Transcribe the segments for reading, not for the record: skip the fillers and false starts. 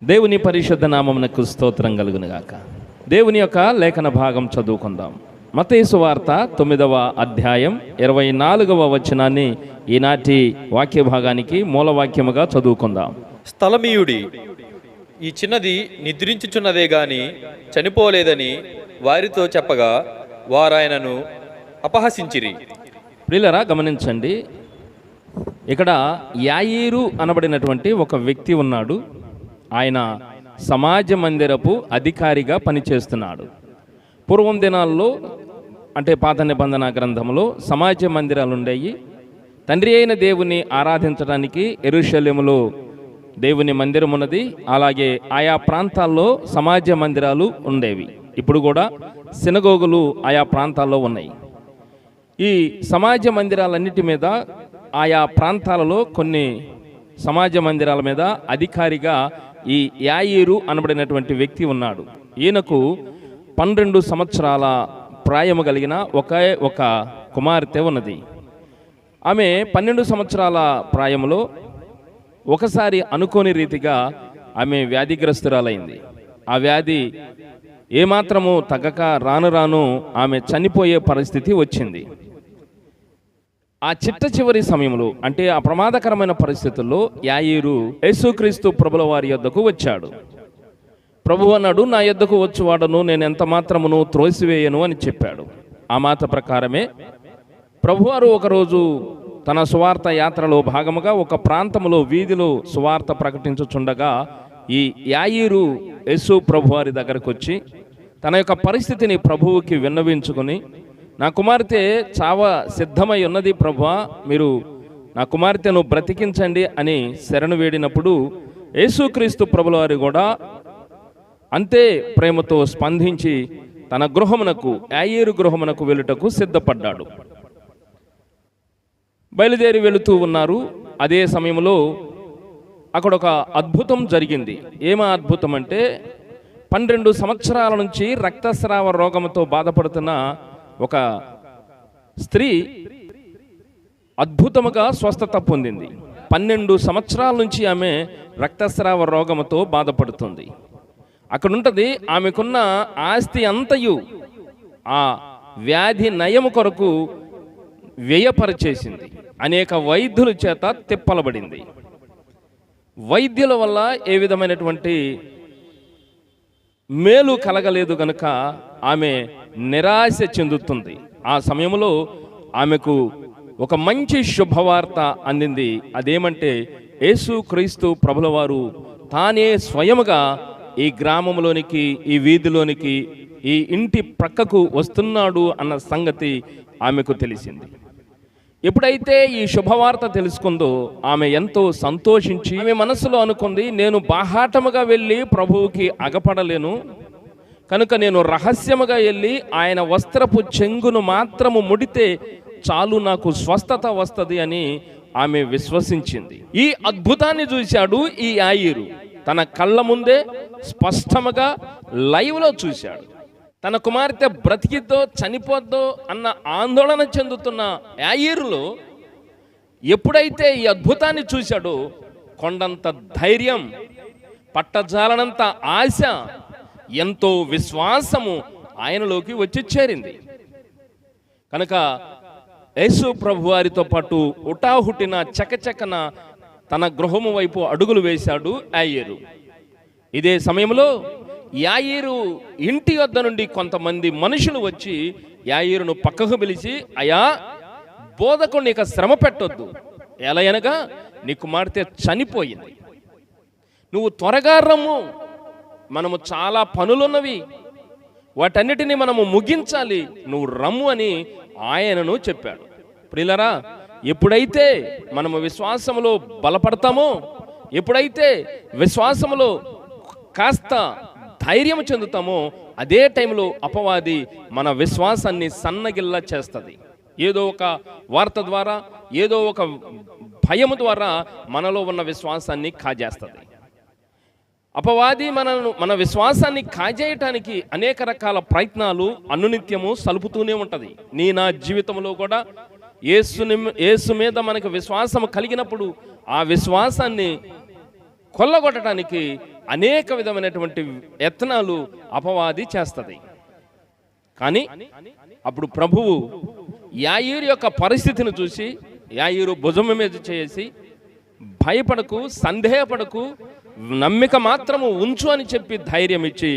దేవుని పరిశుద్ధ నామమునకు స్తోత్రం కలుగునుగాక. దేవుని యొక్క లేఖన భాగం చదువుకుందాం. మత్తయి సువార్త 9వ అధ్యాయం 24వ వచనాన్ని ఈనాటి వాక్య భాగానికి మూలవాక్యముగా చదువుకుందాం. స్థలమీయుడి, ఈ చిన్నది నిద్రించుచున్నదే గాని చనిపోలేదని వారితో చెప్పగా వారాయనను అపహసించిరి. ప్రియులరా, గమనించండి, ఇక్కడ యాయీరు అనబడినటువంటి ఒక వ్యక్తి ఉన్నాడు. ఆయన సమాజ మందిరపు అధికారిగా పనిచేస్తున్నాడు. పూర్వం దినాల్లో, అంటే పాత నిబంధన గ్రంథంలో సమాజ మందిరాలు ఉండేవి. తండ్రి అయిన దేవుని ఆరాధించడానికి యెరూషలేములో దేవుని మందిరం ఉన్నది. అలాగే ఆయా ప్రాంతాల్లో సమాజ మందిరాలు ఉండేవి. ఇప్పుడు కూడా సినగోగులు ఆయా ప్రాంతాల్లో ఉన్నాయి. ఈ సమాజ మందిరాలన్నిటి మీద, ఆయా ప్రాంతాలలో కొన్ని సమాజ మందిరాల మీద అధికారిగా ఈ యాయీరు అనబడినటువంటి వ్యక్తి ఉన్నాడు. ఈయనకు 12 సంవత్సరాల ప్రాయము కలిగిన ఒక కుమార్తె ఉన్నది. ఆమె 12 సంవత్సరాల ప్రాయములో ఒకసారి అనుకోని రీతిగా ఆమె వ్యాధిగ్రస్తురాలైంది. ఆ వ్యాధి ఏమాత్రము తగ్గక రాను రాను ఆమె చనిపోయే పరిస్థితి వచ్చింది. ఆ చిట్ట సమయంలో, అంటే ఆ ప్రమాదకరమైన పరిస్థితుల్లో యాయీరు యేసుక్రీస్తు ప్రభుల వారి యొద్దకు వచ్చాడు. ప్రభు అన్నాడు, నా యొద్దకు వచ్చువాడను నేను ఎంత మాత్రమును త్రోసివేయను అని చెప్పాడు. ఆ మాట ప్రకారమే ప్రభువారు ఒకరోజు తన సువార్త యాత్రలో భాగముగా ఒక ప్రాంతంలో వీధిలో సువార్త ప్రకటించుచుండగా ఈ యాయీరు యేసు ప్రభువారి దగ్గరకు వచ్చి తన యొక్క పరిస్థితిని ప్రభువుకి విన్నవించుకొని, నా కుమార్తె చావ సిద్ధమై ఉన్నది ప్రభువా, మీరు నా కుమార్తెను బ్రతికించండి అని శరణు వేడినప్పుడు యేసుక్రీస్తు ప్రభుల వారు కూడా అంతే ప్రేమతో స్పందించి తన గృహమునకు, యాయీరు గృహమునకు వెళ్ళుటకు సిద్ధపడ్డాడు. బయలుదేరి వెళుతూ ఉన్నారు. అదే సమయంలో అక్కడ ఒక అద్భుతం జరిగింది. ఏమా అద్భుతం అంటే, 12 సంవత్సరాల నుంచి రక్తస్రావ రోగంతో బాధపడుతున్న ఒక స్త్రీ అద్భుతముగా స్వస్థత పొందింది. 12 సంవత్సరాల నుంచి ఆమె రక్తస్రావ రోగముతో బాధపడుతుంది. అక్కడుంటది, ఆమెకున్న ఆస్తి అంతయు ఆ వ్యాధి నయము కొరకు వ్యయపరిచేసింది. అనేక వైద్యుల చేత తిప్పలబడింది. వైద్యుల వల్ల ఏ విధమైనటువంటి మేలు కలగలేదు గనుక ఆమె నిరాశ చెందుతుంది. ఆ సమయంలో ఆమెకు ఒక మంచి శుభవార్త అందింది. అదేమంటే, యేసుక్రీస్తు ప్రభుల వారు తానే స్వయముగా ఈ గ్రామంలోనికి, ఈ వీధిలోనికి, ఈ ఇంటి ప్రక్కకు వస్తున్నాడు అన్న సంగతి ఆమెకు తెలిసింది. ఎప్పుడైతే ఈ శుభవార్త తెలుసుకుందో ఆమె ఎంతో సంతోషించి, ఆమె మనసులో అనుకుంది, నేను బాహాటముగా వెళ్ళి ప్రభువుకి అగపడలేను కనుక నేను రహస్యముగా వెళ్ళి ఆయన వస్త్రపు చెంగును మాత్రము ముడితే చాలు, నాకు స్వస్థత వస్తుంది అని ఆమె విశ్వసించింది. ఈ అద్భుతాన్ని చూశాడు ఈ యాయీరు. తన కళ్ళ ముందే స్పష్టముగా లైవ్లో చూశాడు. తన కుమార్తె బ్రతికిద్దో చనిపోద్దో అన్న ఆందోళన చెందుతున్న యాయీరులో ఎప్పుడైతే ఈ అద్భుతాన్ని చూశాడో కొండంత ధైర్యం, పట్టజాలనంత ఆశ, ఎంతో విశ్వాసము ఆయనలోకి వచ్చి చేరింది. కనుక యేసు ప్రభు వారితో పాటు ఉటాహుటిన చకచకన తన గృహము వైపు అడుగులు వేశాడు యాయీరు. ఇదే సమయంలో యాయీరు ఇంటి వద్ద నుండి కొంతమంది మనుషులు వచ్చి యాయీరును పక్కకు పిలిచి, అయ్యా, బోధకుడిని ఇక శ్రమ పెట్టొద్దు, ఎలా అనగా నీ కుమార్తె చనిపోయింది, నువ్వు త్వరగా రమ్ము, మనము చాలా పనులున్నవి, వాటన్నిటినీ మనము ముగించాలి, నువ్వు రమ్ము అని ఆయనను చెప్పాడు. ప్రియులరా, ఎప్పుడైతే మనము విశ్వాసములో బలపడతామో, ఎప్పుడైతే విశ్వాసములో కాస్త ధైర్యం చెందుతామో, అదే టైంలో అపవాది మన విశ్వాసాన్ని సన్నగిల్ల చేస్తుంది. ఏదో ఒక వార్త ద్వారా, ఏదో ఒక భయము ద్వారా మనలో ఉన్న విశ్వాసాన్ని కాజేస్తుంది. అపవాది మన విశ్వాసాన్ని కాజేయటానికి అనేక రకాల ప్రయత్నాలు అనునిత్యము సలుపుతూనే ఉంటుంది. నా జీవితంలో కూడా యేసు మీద మనకు విశ్వాసం కలిగినప్పుడు ఆ విశ్వాసాన్ని కొల్లగొట్టడానికి అనేక విధమైనటువంటి యత్నాలు అపవాది చేస్తుంది. కానీ అప్పుడు ప్రభువు యాయీరు యొక్క పరిస్థితిని చూసి యాయీరు భుజం మీద చేసి భయపడకు, సందేహపడకు, నమ్మిక మాత్రము ఉంచు అని చెప్పి ధైర్యం ఇచ్చి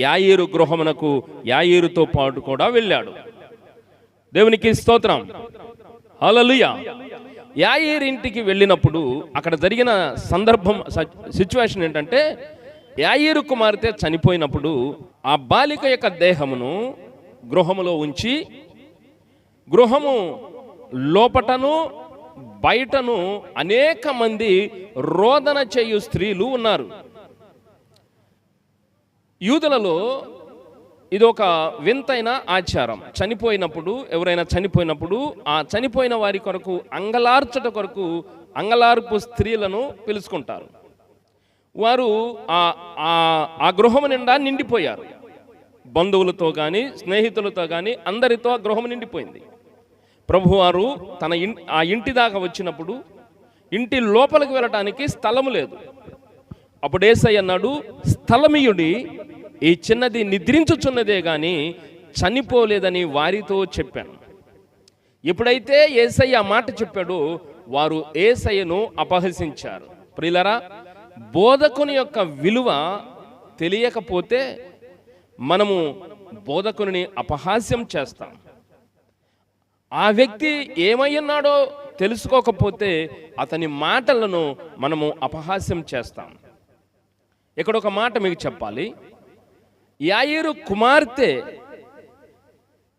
యాయీరు గృహమునకు యాయీరుతో పాటు కూడా వెళ్ళాడు. దేవునికి స్తోత్రం, హల్లెలూయా. యాయీరు ఇంటికి వెళ్ళినప్పుడు అక్కడ జరిగిన సందర్భం, సిచ్యువేషన్ ఏంటంటే, యాయీరు కుమార్తె చనిపోయినప్పుడు ఆ బాలిక యొక్క దేహమును గృహములో ఉంచి, గృహము లోపటను బయటను అనేక మంది రోదన చేయు స్త్రీలు ఉన్నారు. యూదులలో ఇది ఒక వింతైన ఆచారం. చనిపోయినప్పుడు, ఎవరైనా చనిపోయినప్పుడు ఆ చనిపోయిన వారి కొరకు అంగలార్చట కొరకు అంగలార్పు స్త్రీలను పిలుచుకుంటారు. వారు ఆ గృహము నిండా నిండిపోయారు. బంధువులతో కానీ స్నేహితులతో కానీ అందరితో ఆ గృహం నిండిపోయింది. ప్రభువారు ఆ ఇంటి దాకా వచ్చినప్పుడు ఇంటి లోపలికి వెళ్ళటానికి స్థలము లేదు. అప్పుడు యేసయ్య అన్నాడు, స్థలమియుడి, ఈ చిన్నది నిద్రించుచున్నదే గాని చనిపోలేదని వారితో చెప్పాను. ఎప్పుడైతే యేసయ్య ఆ మాట చెప్పాడో వారు యేసయ్యను అపహసించారు. ప్రియులారా, బోధకుని యొక్క విలువ తెలియకపోతే మనము బోధకుని అపహాస్యం చేస్తాం. ఆ వ్యక్తి ఏమయ్యున్నాడో తెలుసుకోకపోతే అతని మాటలను మనము అపహాస్యం చేస్తాం. ఇక్కడ ఒక మాట మీకు చెప్పాలి. యాయీరు కుమార్తె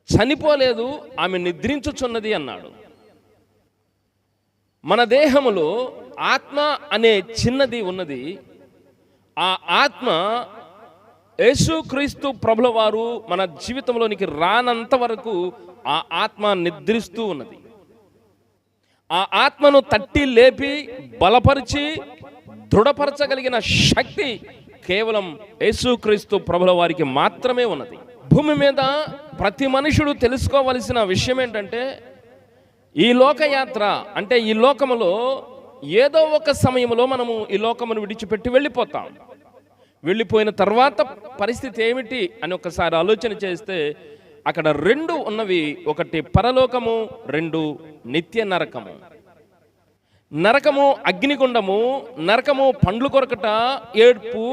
చనిపోలేదు, ఆమె నిద్రించుచున్నది అన్నాడు. మన దేహములో ఆత్మ అనే చిన్నది ఉన్నది. ఆ ఆత్మ యేసుక్రీస్తు ప్రభుల వారు మన జీవితంలోనికి రానంత వరకు ఆ ఆత్మ నిద్రిస్తూ ఉన్నది. ఆ ఆత్మను తట్టి లేపి బలపరిచి దృఢపరచగలిగిన శక్తి కేవలం యేసుక్రీస్తు ప్రభుల వారికి మాత్రమే ఉన్నది. భూమి మీద ప్రతి మనుషుడు తెలుసుకోవలసిన విషయం ఏంటంటే, ఈ లోకయాత్ర అంటే ఈ లోకములో ఏదో ఒక సమయంలో మనము ఈ లోకమును విడిచిపెట్టి వెళ్ళిపోతాం. వెళ్ళిపోయిన తర్వాత పరిస్థితి ఏమిటి అని ఒకసారి ఆలోచన చేస్తే అక్కడ రెండు ఉన్నవి. ఒకటి పరలోకము, రెండు నిత్య నరకము. నరకము అగ్నిగుండము, నరకము పండ్లు కొరకట, ఏడ్పు,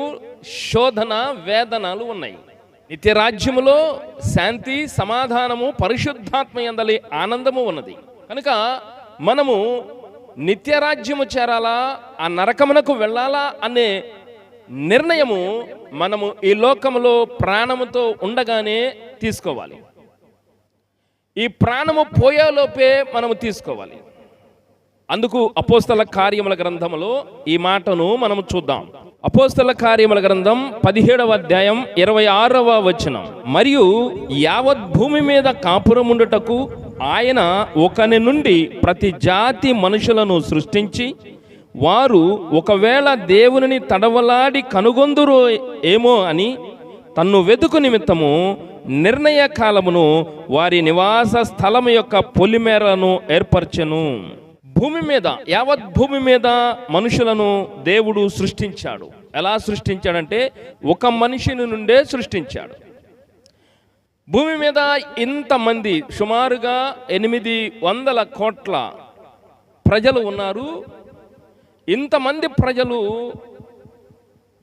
శోధన, వేదనలు ఉన్నాయి. నిత్య రాజ్యములో శాంతి, సమాధానము, పరిశుద్ధాత్మ యందలి ఆనందము ఉన్నది. కనుక మనము నిత్య రాజ్యము చేరాలా, ఆ నరకమునకు వెళ్ళాలా అనే నిర్ణయము మనము ఈ లోకములో ప్రాణముతో ఉండగానే తీసుకోవాలి. ఈ ప్రాణము పోయేలోపే మనము తీసుకోవాలి. అందుకు అపోస్తల కార్యముల గ్రంథములో ఈ మాటను మనము చూద్దాం. అపోస్తల కార్యముల గ్రంథం 17వ అధ్యాయం 26వ వచనం. మరియు యావత్ భూమి మీద కాపురముండుటకు ఆయన ఒకని నుండి ప్రతి జాతి మనుషులను సృష్టించి, వారు ఒకవేళ దేవునిని తడవలాడి కనుగొందురు ఏమో అని తన్ను వెతుకు నిమిత్తము నిర్ణయ కాలమును వారి నివాస స్థలము యొక్క పొలిమేరలను ఏర్పరచెను. భూమి మీద, యావత్ భూమి మీద మనుషులను దేవుడు సృష్టించాడు. ఎలా సృష్టించాడంటే ఒక మనిషిని నుండే సృష్టించాడు. భూమి మీద ఇంతమంది, సుమారుగా 800 కోట్ల ప్రజలు ఉన్నారు. ఇంతమంది ప్రజలు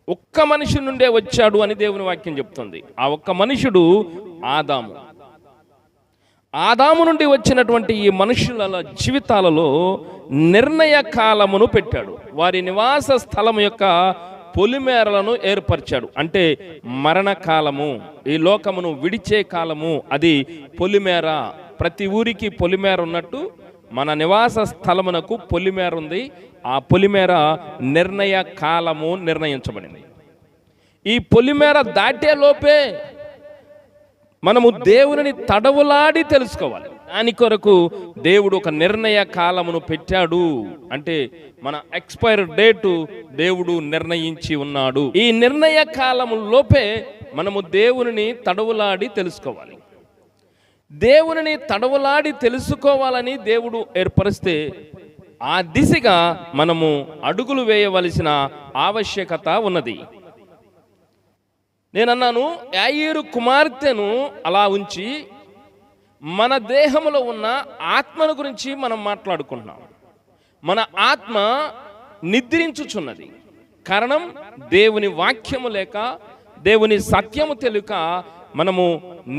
ఒక్క మనిషి నుండే వచ్చాడు అని దేవుని వాక్యం చెప్తుంది. ఆ ఒక్క మనుషుడు ఆదాము. ఆదాము నుండి వచ్చినటువంటి ఈ మనుషుల జీవితాలలో నిర్ణయ కాలమును పెట్టాడు. వారి నివాస స్థలం యొక్క పొలిమేరలను ఏర్పరిచాడు. అంటే మరణకాలము, ఈ లోకమును విడిచే కాలము, అది పొలిమేర. ప్రతి ఊరికి పొలిమేర ఉన్నట్టు మన నివాస స్థలమునకు పొలిమేర ఉంది. ఆ పొలిమేర నిర్ణయ కాలము నిర్ణయించబడింది. ఈ పొలిమేర దాటే లోపే మనము దేవుని తడవులాడి తెలుసుకోవాలి. దాని కొరకు దేవుడు ఒక నిర్ణయ కాలమును పెట్టాడు. అంటే మన ఎక్స్పైర్ డేటు దేవుడు నిర్ణయించి ఉన్నాడు. ఈ నిర్ణయ కాలము లోపే మనము దేవుని తడవులాడి తెలుసుకోవాలి. దేవుని తడవులాడి తెలుసుకోవాలని దేవుడు ఏర్పరిస్తే ఆ దిశగా మనము అడుగులు వేయవలసిన ఆవశ్యకత ఉన్నది. నేనన్నాను, యాయీరు కుమార్తెను అలా ఉంచి మన దేహంలో ఉన్న ఆత్మను గురించి మనం మాట్లాడుకుంటున్నాం. మన ఆత్మ నిద్రించుచున్నది. కారణం, దేవుని వాక్యము లేక దేవుని సత్యము తెలియక మనము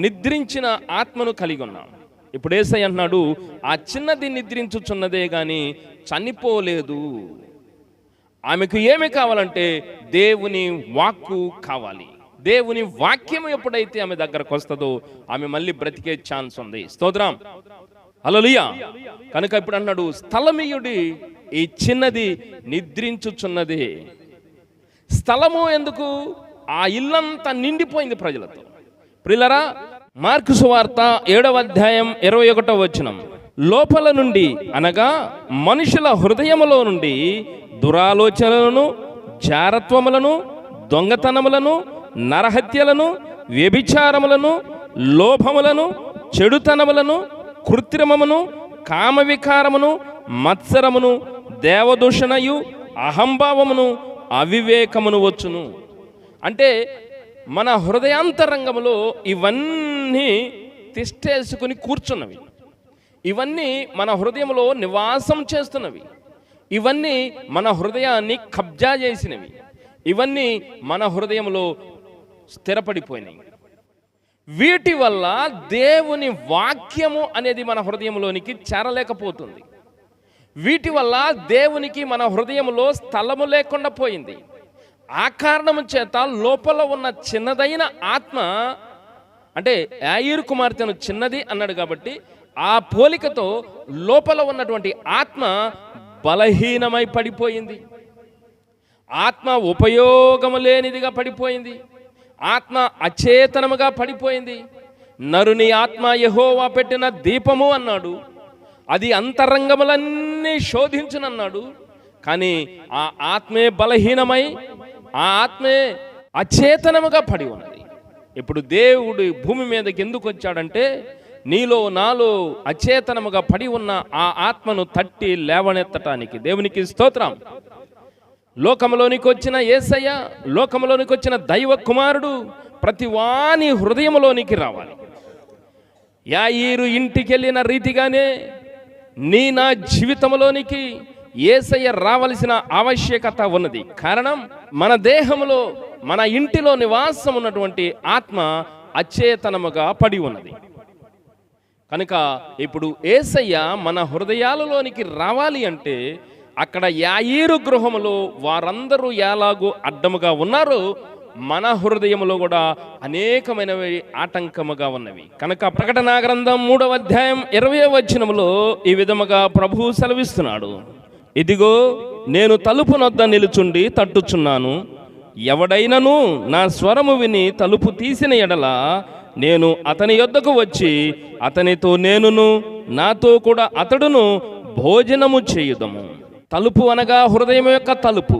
నిద్రించిన ఆత్మను కలిగి ఉన్నాం. ఇప్పుడు యేసయ్య అన్నాడు, ఆ చిన్నది నిద్రించుచున్నదే గాని చనిపోలేదు. ఆమెకు ఏమి కావాలంటే దేవుని వాక్కు కావాలి. దేవుని వాక్యం ఎప్పుడైతే ఆమె దగ్గరకు వస్తుందో ఆమె మళ్ళీ బ్రతికే ఛాన్స్ ఉంది. స్తోత్రం, హల్లెలూయా. కనుక ఇప్పుడు అన్నాడు, స్థలమీయుడి, ఈ చిన్నది నిద్రించుచున్నది. స్థలము ఎందుకు? ఆ ఇల్లంతా నిండిపోయింది ప్రజలతో. ప్రియులారా, మార్కు సువార్త 7వ అధ్యాయం 21వ వచనం, లోపల నుండి అనగా మనుషుల హృదయములో నుండి దురాలోచనలను, జారత్వములను, దొంగతనములను, నరహత్యలను, వ్యభిచారములను, లోభములను, చెడుతనములను, కృత్రిమమును, కామవికారమును, మత్సరమును, దేవదూషణయు, అహంభావమును, అవివేకమును వచ్చును. అంటే మన హృదయాంతరంగములో ఇవన్నీ తిష్టేసుకుని కూర్చున్నవి. ఇవన్నీ మన హృదయంలో నివాసం చేస్తున్నవి. ఇవన్నీ మన హృదయాన్ని కబ్జా చేసినవి. ఇవన్నీ మన హృదయంలో స్థిరపడిపోయినాయి. వీటి వల్ల దేవుని వాక్యము అనేది మన హృదయంలోనికి చేరలేకపోతుంది. వీటి వల్ల దేవునికి మన హృదయంలో స్థలము లేకుండా పోయింది. ఆ కారణము చేత లోపల ఉన్న చిన్నదైన ఆత్మ, అంటే యాయీరు కుమార్తెను చిన్నది అన్నాడు కాబట్టి ఆ పోలికతో లోపల ఉన్నటువంటి ఆత్మ బలహీనమై పడిపోయింది. ఆత్మ ఉపయోగము లేనిదిగా పడిపోయింది. ఆత్మ అచేతనముగా పడిపోయింది. నరుని ఆత్మ యెహోవా పెట్టిన దీపము అన్నాడు. అది అంతరంగములన్నీ శోధించునన్నాడు. కానీ ఆ ఆత్మే బలహీనమై, ఆ ఆత్మే అచేతనముగా పడి ఉన్నది. ఇప్పుడు దేవుడు భూమి మీదకి ఎందుకు వచ్చాడంటే, నీలో నాలో అచేతనముగా పడి ఉన్న ఆ ఆత్మను తట్టి లేవనెత్తటానికి. దేవునికి స్తోత్రం. లోకములోనికి వచ్చిన యేసయ్య, లోకములోనికి వచ్చిన దైవ కుమారుడు ప్రతి వాని హృదయంలోనికి రావాలి. యాయీరు ఇంటికి వెళ్ళిన రీతిగానే నీ నా జీవితంలోనికి యేసయ్య రావలసిన ఆవశ్యకత ఉన్నది. కారణం, మన దేహంలో, మన ఇంటిలో నివాసం ఉన్నటువంటి ఆత్మ అచేతనముగా పడి ఉన్నది. కనుక ఇప్పుడు యేసయ్య మన హృదయాలలోనికి రావాలి అంటే, అక్కడ యాయీరు గృహములో వారందరూ ఎలాగో అడ్డముగా ఉన్నారో, మన హృదయములో కూడా అనేకమైనవి ఆటంకముగా ఉన్నవి. కనుక ప్రకటన గ్రంథం 3వ అధ్యాయం 20వ వచనములో ఈ విధముగా ప్రభువు సెలవిస్తున్నాడు, ఇదిగో నేను తలుపు నొద్ద నిలుచుండి తట్టుచున్నాను. ఎవడైనను నా స్వరము విని తలుపు తీసిన ఎడల నేను అతని యొద్దకు వచ్చి అతనితో నేనును నాతో కూడా అతడును భోజనము చేయుదము. తలుపు అనగా హృదయం యొక్క తలుపు.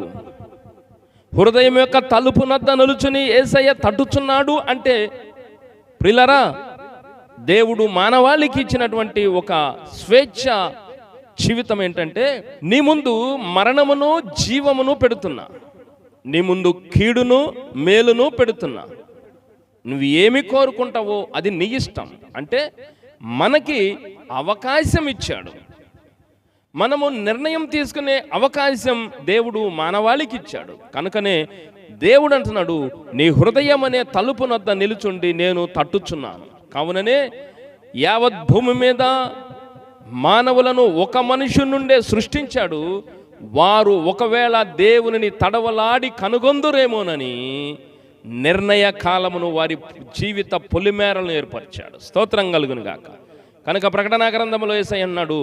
హృదయం యొక్క తలుపు నద్ద నిలుచుని యేసయ్య తట్టుచున్నాడు అంటే, ప్రియులారా, దేవుడు మానవాళికి ఇచ్చినటువంటి ఒక స్వేచ్ఛ జీవితం ఏంటంటే, నీ ముందు మరణమును జీవమును పెడుతున్నా, నీ ముందు కీడును మేలును పెడుతున్నా. నువ్వు ఏమి కోరుకుంటావో అది నీ ఇష్టం. అంటే మనకి అవకాశం ఇచ్చాడు. మనము నిర్ణయం తీసుకునే అవకాశం దేవుడు మానవాళికి ఇచ్చాడు. కనుకనే దేవుడు అంటున్నాడు, నీ హృదయం అనే తలుపు నొద్ద నిలుచుండి నేను తట్టుచున్నాను. కావుననే యావత్ భూమి మీద మానవులను ఒక మనుషుని నుండే సృష్టించాడు. వారు ఒకవేళ దేవునిని తడవలాడి కనుగొందురేమోనని నిర్ణయ కాలమును వారి జీవిత పొలిమేరలను ఏర్పరిచాడు. స్తోత్రం కలుగును గాక. కనుక ప్రకటన గ్రంథంలో యేసయ్య అన్నాడు,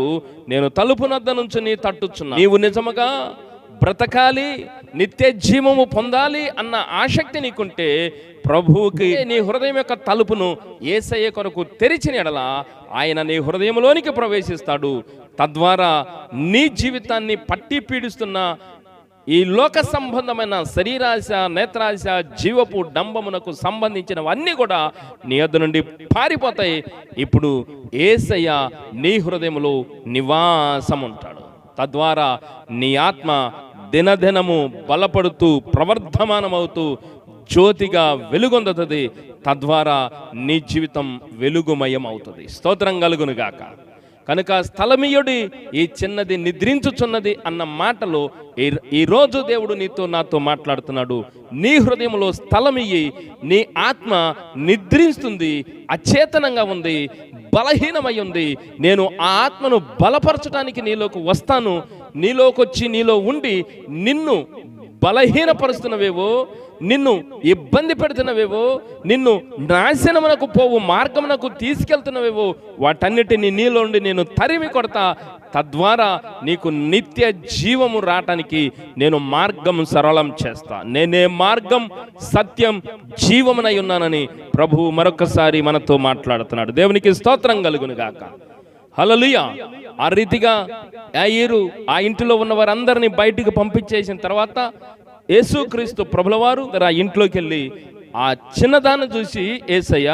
నేను తలుపు నద్ద నుంచి నీ తట్టుచున్నా. నీవు నిజముగా బ్రతకాలి, నిత్య జీవము పొందాలి అన్న ఆసక్తి నీకుంటే ప్రభువుకి నీ హృదయం యొక్క తలుపును యేసయ్య కొరకు తెరిచిన ఎడల ఆయన నీ హృదయంలోనికి ప్రవేశిస్తాడు. తద్వారా నీ జీవితాన్ని పట్టి పీడిస్తున్న ఈ లోక సంబంధమైన శరీరాశ, నేత్రాశ, జీవపు డంబమునకు సంబంధించినవన్నీ కూడా నీ యొద్ద నుండి పారిపోతాయి. ఇప్పుడు యేసయ్య నీ హృదయంలో నివాసం ఉంటాడు. తద్వారా నీ ఆత్మ దినదినము బలపడుతూ ప్రవర్ధమానమవుతూ జ్యోతిగా వెలుగొందుతుంది. తద్వారా నీ జీవితం వెలుగుమయం అవుతుంది. స్తోత్రం కలుగునుగాక. కనుక స్థలమీయుడి ఈ చిన్నది నిద్రించుచున్నది అన్న మాటలో ఈరోజు దేవుడు నీతో నాతో మాట్లాడుతున్నాడు. నీ హృదయంలో స్థలమియ్యి. నీ ఆత్మ నిద్రిస్తుంది, అచేతనంగా ఉంది, బలహీనమై ఉంది. నేను ఆ ఆత్మను బలపరచడానికి నీలోకి వస్తాను. నీలోకి వచ్చి నీలో ఉండి నిన్ను బలహీనపరుస్తున్నవేవో, నిన్ను ఇబ్బంది పెడుతున్నవేవో, నిన్ను నాశనమునకు పోవు మార్గమునకు తీసుకెళ్తున్నవేవో వాటన్నిటిని నీలో ఉండి నేను తరిమి కొడతా. తద్వారా నీకు నిత్య జీవము రావటానికి నేను మార్గం సరళం చేస్తా. నేనే మార్గం, సత్యం, జీవమునై ఉన్నానని ప్రభువు మరొకసారి మనతో మాట్లాడుతున్నాడు. దేవునికి స్తోత్రం కలుగునుగాక. హల్లెలూయా. ఆ రీతిగా యాయీరు ఆ ఇంటిలో ఉన్న వారందరినీ బయటికి పంపించేసిన తర్వాత యేసుక్రీస్తు ప్రభులవారు ఆ ఇంట్లోకి వెళ్ళి ఆ చిన్నదాన్ని చూసి యేసయ్య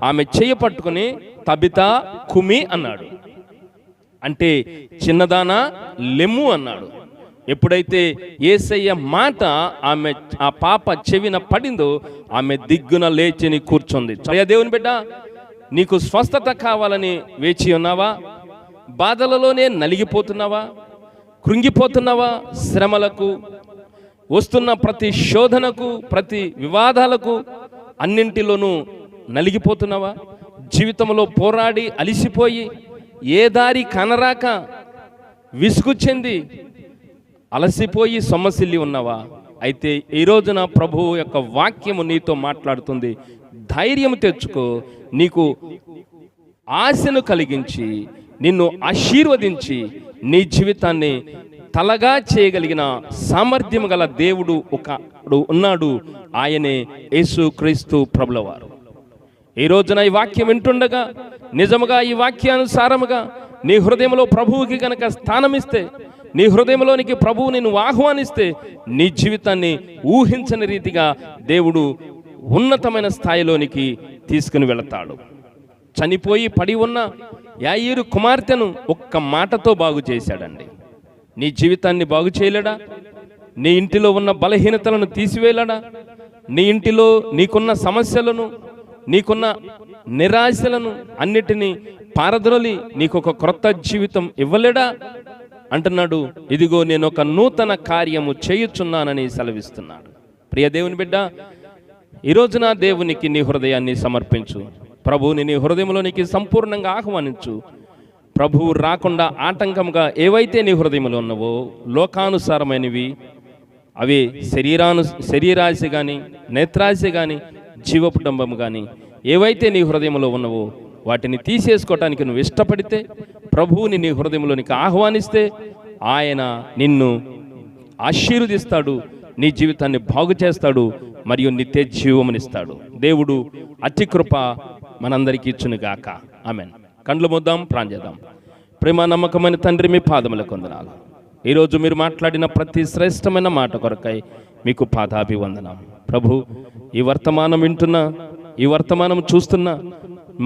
ఆమె చెయ్యి పట్టుకుని తబితా కుమి అన్నాడు. అంటే చిన్నదానా లెమ్ము అన్నాడు. ఎప్పుడైతే యేసయ్య మాట ఆ పాప చెవిన పడిందో ఆమె దిగ్గున లేచిని కూర్చుంది. దేవుని బిడ్డ, నీకు స్వస్థత కావాలని వేచి ఉన్నావా? బాధలలోనే నలిగిపోతున్నావా? కృంగిపోతున్నావా? శ్రమలకు వస్తున్న ప్రతి శోధనకు, ప్రతి వివాదాలకు అన్నింటిలోనూ నలిగిపోతున్నావా? జీవితంలో పోరాడి అలిసిపోయి ఏ దారి కనరాక విసుగు చెంది అలసిపోయి సొమ్మసిల్లి ఉన్నావా? అయితే ఈ రోజున ప్రభువు యొక్క వాక్యము నీతో మాట్లాడుతుంది. ధైర్యం తెచ్చుకో. నీకు ఆశను కలిగించి నిన్ను ఆశీర్వదించి నీ జీవితాన్ని తలగా చేయగలిగిన సామర్థ్యం గల దేవుడు ఒకడు ఉన్నాడు. ఆయనే యేసుక్రీస్తు ప్రభులవారు. ఈ రోజున ఈ వాక్యం వింటుండగా నిజముగా ఈ వాక్యానుసారముగా నీ హృదయంలో ప్రభువుకి గనక స్థానమిస్తే, నీ హృదయంలోనికి ప్రభువు నిన్ను ఆహ్వానిస్తే, నీ జీవితాన్ని ఊహించని రీతిగా దేవుడు ఉన్నతమైన స్థాయిలోనికి తీసుకుని వెళతాడు. చనిపోయి పడి ఉన్న యాయీరు కుమార్తెను ఒక్క మాటతో బాగు చేశాడండి. నీ జీవితాన్ని బాగు చేయలేడా? నీ ఇంటిలో ఉన్న బలహీనతలను తీసివేయలేడా? నీ ఇంటిలో నీకున్న సమస్యలను, నీకున్న నిరాశలను అన్నిటినీ పారద్రోలి నీకు ఒక క్రొత్త జీవితం ఇవ్వలేడా అంటున్నాడు. ఇదిగో నేను ఒక నూతన కార్యము చేయుచున్నానని సెలవిస్తున్నాడు. ప్రియ దేవుని బిడ్డ, ఈరోజున దేవునికి నీ హృదయాన్ని సమర్పించు. ప్రభువుని నీ హృదయంలోనికి సంపూర్ణంగా ఆహ్వానించు. ప్రభువు రాకుండా ఆటంకంగా ఏవైతే నీ హృదయంలో ఉన్నవో, లోకానుసారమైనవి, అవి శరీరాశ కానీ, నేత్రాశ కానీ, జీవకుటుంబం కానీ ఏవైతే నీ హృదయంలో ఉన్నవో వాటిని తీసేసుకోవటానికి నువ్వు ఇష్టపడితే, ప్రభువుని నీ హృదయంలోనికి ఆహ్వానిస్తే ఆయన నిన్ను ఆశీర్వదిస్తాడు, నీ జీవితాన్ని బాగు చేస్తాడు, మరియు నిత్య జీవమునిస్తాడు. దేవుడు అతి కృప మనందరికీ ఇచ్చునుగాక. ఆమేన్. కండ్లు మూద్దాం, ప్రార్థిద్దాం. ప్రేమ నమ్మకమైన తండ్రి, మీ పాదములకు వందనాలు. ఈరోజు మీరు మాట్లాడిన ప్రతి శ్రేష్టమైన మాట కొరకై మీకు పాదాభివందనం. ప్రభు, ఈ వర్తమానం వింటున్న, ఈ వర్తమానం చూస్తున్న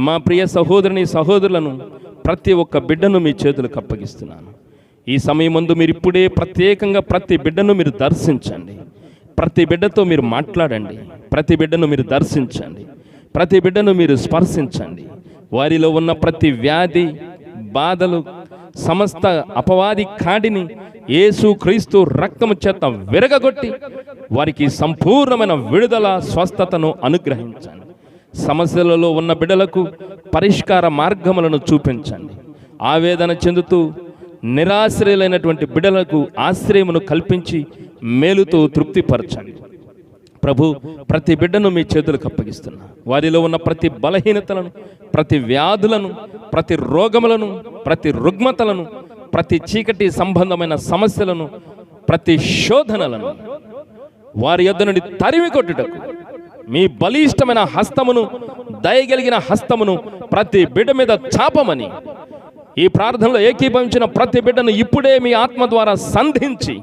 మా ప్రియ సహోదరుని సహోదరులను, ప్రతి ఒక్క బిడ్డను మీ చేతులకు అప్పగిస్తున్నాను. ఈ సమయం ముందు మీరు ఇప్పుడే ప్రత్యేకంగా ప్రతి బిడ్డను మీరు దర్శించండి. ప్రతి బిడ్డతో మీరు మాట్లాడండి. ప్రతి బిడ్డను మీరు దర్శించండి. ప్రతి బిడ్డను మీరు స్పర్శించండి. వారిలో ఉన్న ప్రతి వ్యాధి, బాధలు, సమస్త అపవాది కాడిని యేసుక్రీస్తు రక్తము చేత విరగగొట్టి వారికి సంపూర్ణమైన విడుదల, స్వస్థతను అనుగ్రహించండి. సమస్యలలో ఉన్న బిడ్డలకు పరిష్కార మార్గములను చూపించండి. ఆవేదన చెందుతూ నిరాశ్రయులైనటువంటి బిడ్డలకు ఆశ్రయమును కల్పించి మేలుతో తృప్తిపరచండి. ప్రభు, ప్రతి బిడ్డను మీ చేతులకు అప్పగిస్తున్నా. వారిలో ఉన్న ప్రతి బలహీనతలను, ప్రతి వ్యాధులను, ప్రతి రోగములను, ప్రతి రుగ్మతలను, ప్రతి చీకటి సంబంధమైన సమస్యలను, ప్రతి శోధనలను వారి యొద్ద నుండి తరిమి కొట్టుటకు మీ బలిష్టమైన హస్తమును, దయగలిగిన హస్తమును ప్రతి బిడ్డ మీద చాపమని ఈ ప్రార్థనలో ఏకీభవించిన ప్రతి బిడ్డను ఇప్పుడే మీ ఆత్మ ద్వారా సంధించి,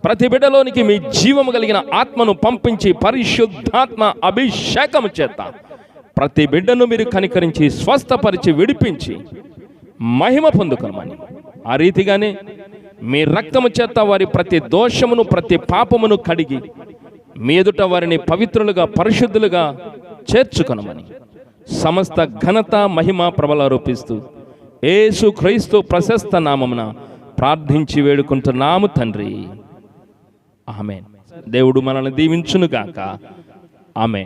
ప్రతి బిడ్డలోనికి మీ జీవము కలిగిన ఆత్మను పంపించి, పరిశుద్ధాత్మ అభిషేకము చేత ప్రతి బిడ్డను మీరు కనికరించి, స్వస్థపరిచి, విడిపించి మహిమ పొందుకోమని, ఆ రీతిగానే మీ రక్తము చేత వారి ప్రతి దోషమును ప్రతి పాపమును కడిగి మీ ఎదుట వారిని పవిత్రులుగా పరిశుద్ధులుగా చేర్చుకొనమని సమస్త ఘనత మహిమ ప్రబలారోపిస్తూ యేసు క్రీస్తు ప్రశస్త నామమున ప్రార్థించి వేడుకుంటున్నాము తండ్రి. ఆమేన్. దేవుడు మనల్ని దీవించునుగాక. ఆమేన్.